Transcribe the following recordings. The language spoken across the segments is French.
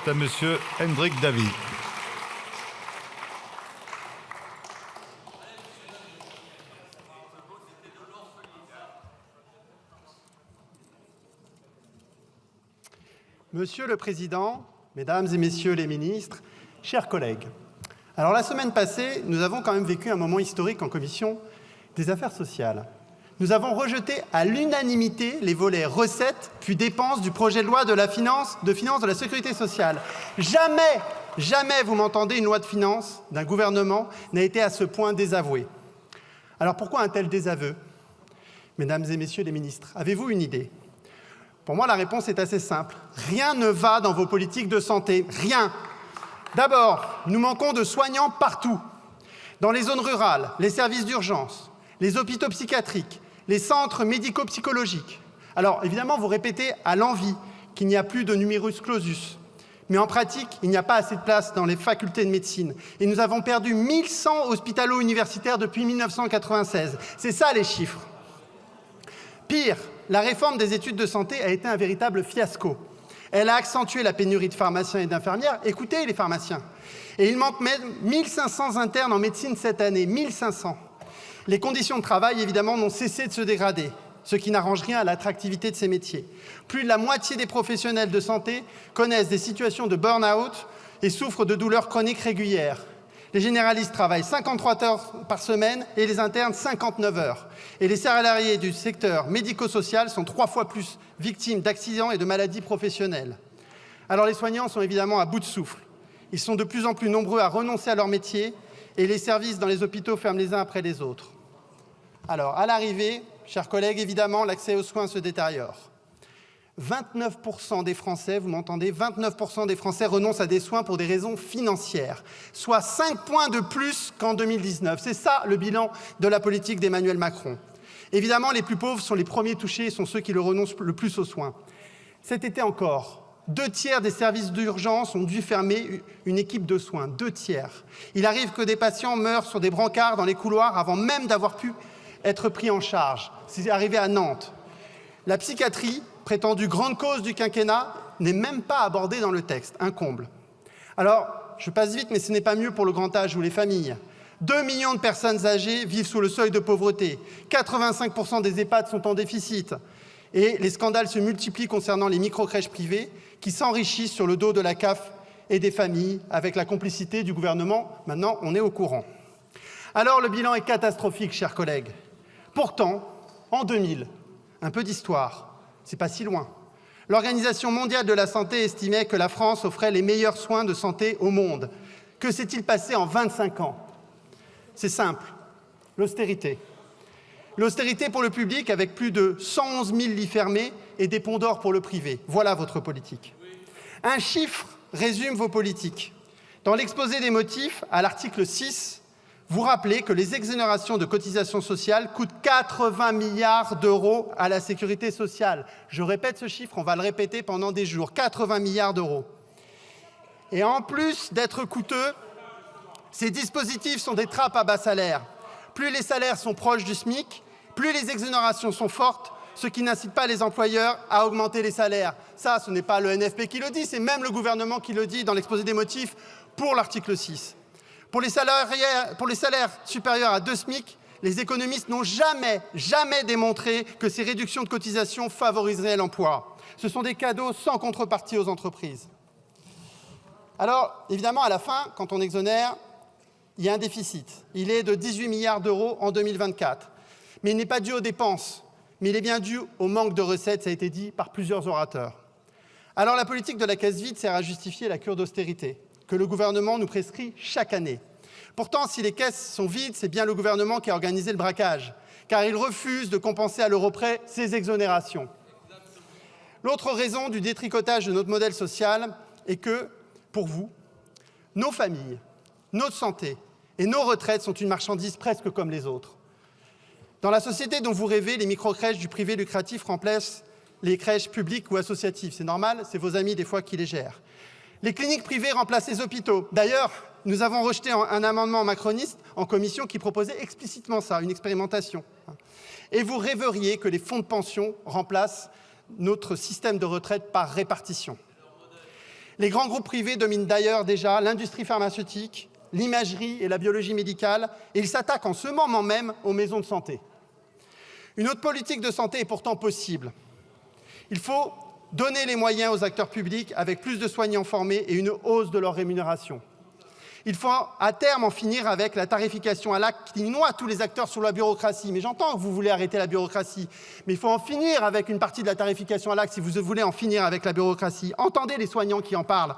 À Monsieur Hendrik Davi. Monsieur le Président, Mesdames et Messieurs les ministres, chers collègues, alors la semaine passée, nous avons quand même vécu un moment historique en commission des affaires sociales. Nous avons rejeté à l'unanimité les volets recettes puis dépenses du projet de loi de finances de la sécurité sociale. Jamais vous m'entendez, une loi de finances d'un gouvernement n'a été à ce point désavouée. Alors pourquoi un tel désaveu? Mesdames et Messieurs les ministres, avez-vous une idée? Pour moi, la réponse est assez simple. Rien ne va dans vos politiques de santé. Rien. D'abord, nous manquons de soignants partout. Dans les zones rurales, les services d'urgence, les hôpitaux psychiatriques, les centres médico-psychologiques. Alors, évidemment, vous répétez à l'envi qu'il n'y a plus de numerus clausus. Mais en pratique, il n'y a pas assez de place dans les facultés de médecine. Et nous avons perdu 1100 hospitalo-universitaires depuis 1996. C'est ça, les chiffres. Pire, la réforme des études de santé a été un véritable fiasco. Elle a accentué la pénurie de pharmaciens et d'infirmières. Écoutez les pharmaciens. Et il manque même 1500 internes en médecine cette année. 1500. Les conditions de travail, évidemment, n'ont cessé de se dégrader, ce qui n'arrange rien à l'attractivité de ces métiers. Plus de la moitié des professionnels de santé connaissent des situations de burn-out et souffrent de douleurs chroniques régulières. Les généralistes travaillent 53 heures par semaine et les internes 59 heures. Et les salariés du secteur médico-social sont 3 fois plus victimes d'accidents et de maladies professionnelles. Alors les soignants sont évidemment à bout de souffle. Ils sont de plus en plus nombreux à renoncer à leur métier et les services dans les hôpitaux ferment les uns après les autres. Alors, à l'arrivée, chers collègues, évidemment, l'accès aux soins se détériore. 29% des Français, vous m'entendez, 29% des Français renoncent à des soins pour des raisons financières, soit 5 points de plus qu'en 2019. C'est ça le bilan de la politique d'Emmanuel Macron. Évidemment, les plus pauvres sont les premiers touchés et sont ceux qui le renoncent le plus aux soins. Cet été encore, 2/3 des services d'urgence ont dû fermer une équipe de soins, 2/3. Il arrive que des patients meurent sur des brancards dans les couloirs avant même d'avoir pu être pris en charge. C'est arrivé à Nantes. La psychiatrie, prétendue grande cause du quinquennat, n'est même pas abordée dans le texte, un comble. Alors, je passe vite, mais ce n'est pas mieux pour le grand âge ou les familles. 2 millions de personnes âgées vivent sous le seuil de pauvreté. 85% des EHPAD sont en déficit. Et les scandales se multiplient concernant les micro-crèches privées qui s'enrichissent sur le dos de la CAF et des familles avec la complicité du gouvernement. Maintenant, on est au courant. Alors, le bilan est catastrophique, chers collègues. Pourtant, en 2000, un peu d'histoire, c'est pas si loin. L'Organisation mondiale de la santé estimait que la France offrait les meilleurs soins de santé au monde. Que s'est-il passé en 25 ans? C'est simple, l'austérité. L'austérité pour le public avec plus de 111 000 lits fermés et des ponts d'or pour le privé. Voilà votre politique. Un chiffre résume vos politiques. Dans l'exposé des motifs, à l'article 6, vous rappelez que les exonérations de cotisations sociales coûtent 80 milliards d'euros à la sécurité sociale. Je répète ce chiffre, on va le répéter pendant des jours. 80 milliards d'euros. Et en plus d'être coûteux, ces dispositifs sont des trappes à bas salaire. Plus les salaires sont proches du SMIC, plus les exonérations sont fortes, ce qui n'incite pas les employeurs à augmenter les salaires. Ça, ce n'est pas le NFP qui le dit, c'est même le gouvernement qui le dit dans l'exposé des motifs pour l'article 6. Pour les salaires supérieurs à 2 SMIC, les économistes n'ont jamais démontré que ces réductions de cotisations favoriseraient l'emploi. Ce sont des cadeaux sans contrepartie aux entreprises. Alors, évidemment, à la fin, quand on exonère, il y a un déficit. Il est de 18 milliards d'euros en 2024. Mais il n'est pas dû aux dépenses, mais il est bien dû au manque de recettes, ça a été dit par plusieurs orateurs. Alors, la politique de la caisse vide sert à justifier la cure d'austérité que le gouvernement nous prescrit chaque année. Pourtant, si les caisses sont vides, c'est bien le gouvernement qui a organisé le braquage, car il refuse de compenser à l'euro près ces exonérations. L'autre raison du détricotage de notre modèle social est que, pour vous, nos familles, notre santé et nos retraites sont une marchandise presque comme les autres. Dans la société dont vous rêvez, les micro-crèches du privé lucratif remplacent les crèches publiques ou associatives. C'est normal, c'est vos amis des fois qui les gèrent. Les cliniques privées remplacent les hôpitaux. D'ailleurs, nous avons rejeté un amendement macroniste en commission qui proposait explicitement ça, une expérimentation. Et vous rêveriez que les fonds de pension remplacent notre système de retraite par répartition. Les grands groupes privés dominent d'ailleurs déjà l'industrie pharmaceutique, l'imagerie et la biologie médicale, et ils s'attaquent en ce moment même aux maisons de santé. Une autre politique de santé est pourtant possible. Il faut donner les moyens aux acteurs publics avec plus de soignants formés et une hausse de leur rémunération. Il faut à terme en finir avec la tarification à l'acte qui noie tous les acteurs sur la bureaucratie. Mais j'entends que vous voulez arrêter la bureaucratie, mais il faut en finir avec une partie de la tarification à l'acte si vous voulez en finir avec la bureaucratie. Entendez les soignants qui en parlent.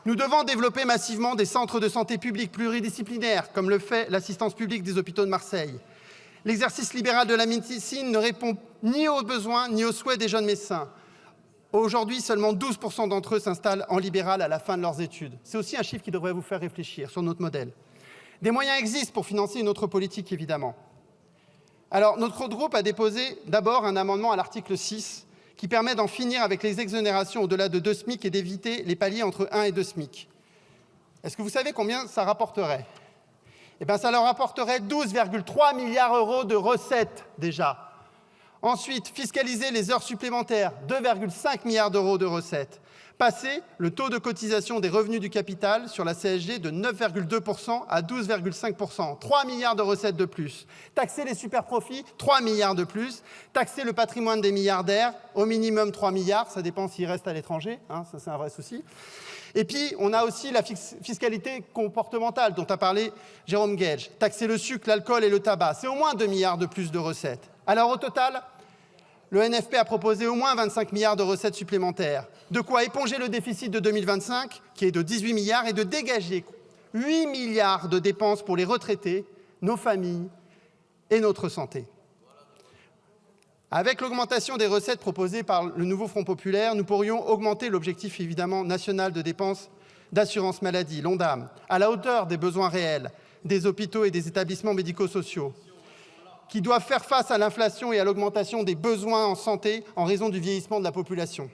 Nous devons développer massivement des centres de santé publics pluridisciplinaires, comme le fait l'assistance publique des hôpitaux de Marseille. L'exercice libéral de la médecine ne répond ni aux besoins ni aux souhaits des jeunes médecins. Aujourd'hui, seulement 12% d'entre eux s'installent en libéral à la fin de leurs études. C'est aussi un chiffre qui devrait vous faire réfléchir sur notre modèle. Des moyens existent pour financer une autre politique, évidemment. Alors, notre groupe a déposé d'abord un amendement à l'article 6 qui permet d'en finir avec les exonérations au-delà de 2 SMIC et d'éviter les paliers entre 1 et 2 SMIC. Est-ce que vous savez combien ça rapporterait ? Eh bien, ça leur rapporterait 12,3 milliards d'euros de recettes déjà. Ensuite, fiscaliser les heures supplémentaires, 2,5 milliards d'euros de recettes. Passer le taux de cotisation des revenus du capital sur la CSG de 9,2% à 12,5%. 3 milliards de recettes de plus. Taxer les superprofits, 3 milliards de plus. Taxer le patrimoine des milliardaires, au minimum 3 milliards, ça dépend s'ils restent à l'étranger, hein, ça c'est un vrai souci. Et puis, on a aussi la fiscalité comportementale dont a parlé Jérôme Guedj. Taxer le sucre, l'alcool et le tabac, c'est au moins 2 milliards de plus de recettes. Alors, au total, le NFP a proposé au moins 25 milliards de recettes supplémentaires. De quoi éponger le déficit de 2025, qui est de 18 milliards, et de dégager 8 milliards de dépenses pour les retraités, nos familles et notre santé. Avec l'augmentation des recettes proposées par le nouveau Front populaire, nous pourrions augmenter l'objectif évidemment national de dépenses d'assurance maladie, l'ONDAM, à la hauteur des besoins réels des hôpitaux et des établissements médico-sociaux, qui doivent faire face à l'inflation et à l'augmentation des besoins en santé en raison du vieillissement de la population.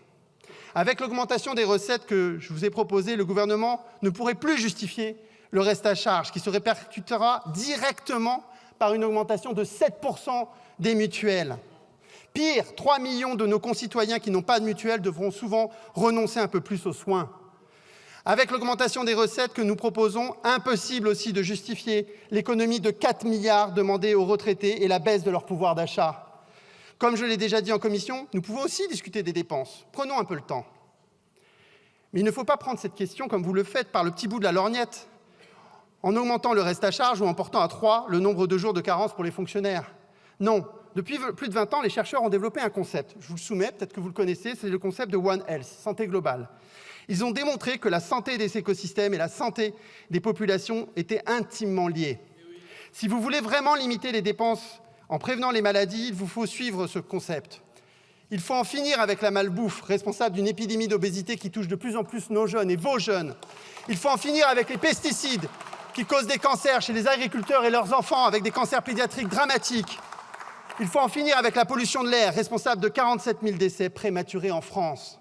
Avec l'augmentation des recettes que je vous ai proposées, le gouvernement ne pourrait plus justifier le reste à charge, qui se répercutera directement par une augmentation de 7% des mutuelles. Pire, 3 millions de nos concitoyens qui n'ont pas de mutuelle devront souvent renoncer un peu plus aux soins. Avec l'augmentation des recettes que nous proposons, impossible aussi de justifier l'économie de 4 milliards demandée aux retraités et la baisse de leur pouvoir d'achat. Comme je l'ai déjà dit en commission, nous pouvons aussi discuter des dépenses. Prenons un peu le temps. Mais il ne faut pas prendre cette question, comme vous le faites, par le petit bout de la lorgnette, en augmentant le reste à charge ou en portant à 3 le nombre de jours de carence pour les fonctionnaires. Non, depuis plus de 20 ans, les chercheurs ont développé un concept. Je vous le soumets, peut-être que vous le connaissez, c'est le concept de One Health, santé globale. Ils ont démontré que la santé des écosystèmes et la santé des populations étaient intimement liées. Si vous voulez vraiment limiter les dépenses en prévenant les maladies, il vous faut suivre ce concept. Il faut en finir avec la malbouffe, responsable d'une épidémie d'obésité qui touche de plus en plus nos jeunes et vos jeunes. Il faut en finir avec les pesticides qui causent des cancers chez les agriculteurs et leurs enfants, avec des cancers pédiatriques dramatiques. Il faut en finir avec la pollution de l'air, responsable de 47 000 décès prématurés en France.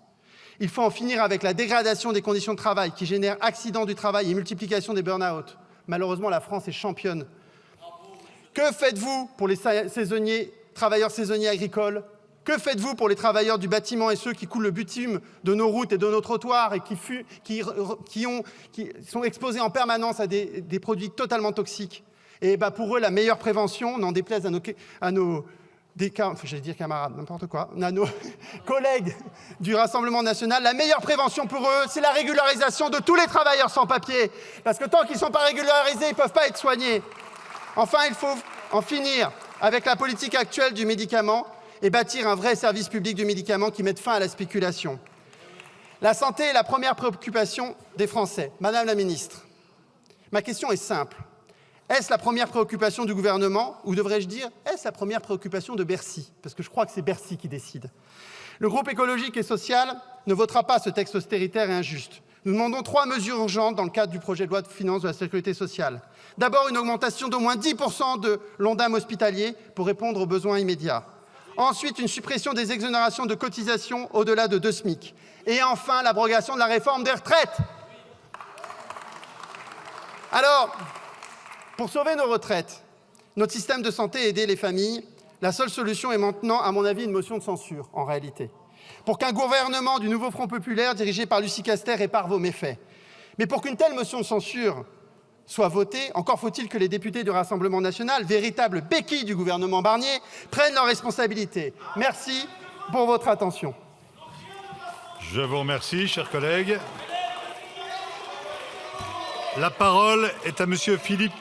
Il faut en finir avec la dégradation des conditions de travail qui génère accidents du travail et multiplication des burn-out. Malheureusement, la France est championne. Que faites-vous pour les travailleurs saisonniers agricoles ? Que faites-vous pour les travailleurs du bâtiment et ceux qui coulent le bitume de nos routes et de nos trottoirs et qui sont exposés en permanence à des produits totalement toxiques ? Et pour eux, la meilleure prévention, n'en déplaise à nos collègues du Rassemblement national, la meilleure prévention pour eux, c'est la régularisation de tous les travailleurs sans papier. Parce que tant qu'ils ne sont pas régularisés, ils ne peuvent pas être soignés. Enfin, il faut en finir avec la politique actuelle du médicament et bâtir un vrai service public du médicament qui mette fin à la spéculation. La santé est la première préoccupation des Français. Madame la ministre, ma question est simple. Est-ce la première préoccupation du gouvernement, ou devrais-je dire, est-ce la première préoccupation de Bercy? Parce que je crois que c'est Bercy qui décide. Le groupe écologique et social ne votera pas ce texte austéritaire et injuste. Nous demandons 3 mesures urgentes dans le cadre du projet de loi de finances de la sécurité sociale. D'abord, une augmentation d'au moins 10% de l'ONDAM hospitalier pour répondre aux besoins immédiats. Ensuite, une suppression des exonérations de cotisations au-delà de 2 SMIC. Et enfin, l'abrogation de la réforme des retraites. Alors, pour sauver nos retraites, notre système de santé et aider les familles, la seule solution est maintenant, à mon avis, une motion de censure, en réalité. pour qu'un gouvernement du nouveau Front populaire dirigé par Lucie Castel répare vos méfaits. Mais pour qu'une telle motion de censure soit votée, encore faut-il que les députés du Rassemblement national, véritables béquilles du gouvernement Barnier, prennent leurs responsabilités. Merci pour votre attention. Je vous remercie, chers collègues. La parole est à Monsieur Philippe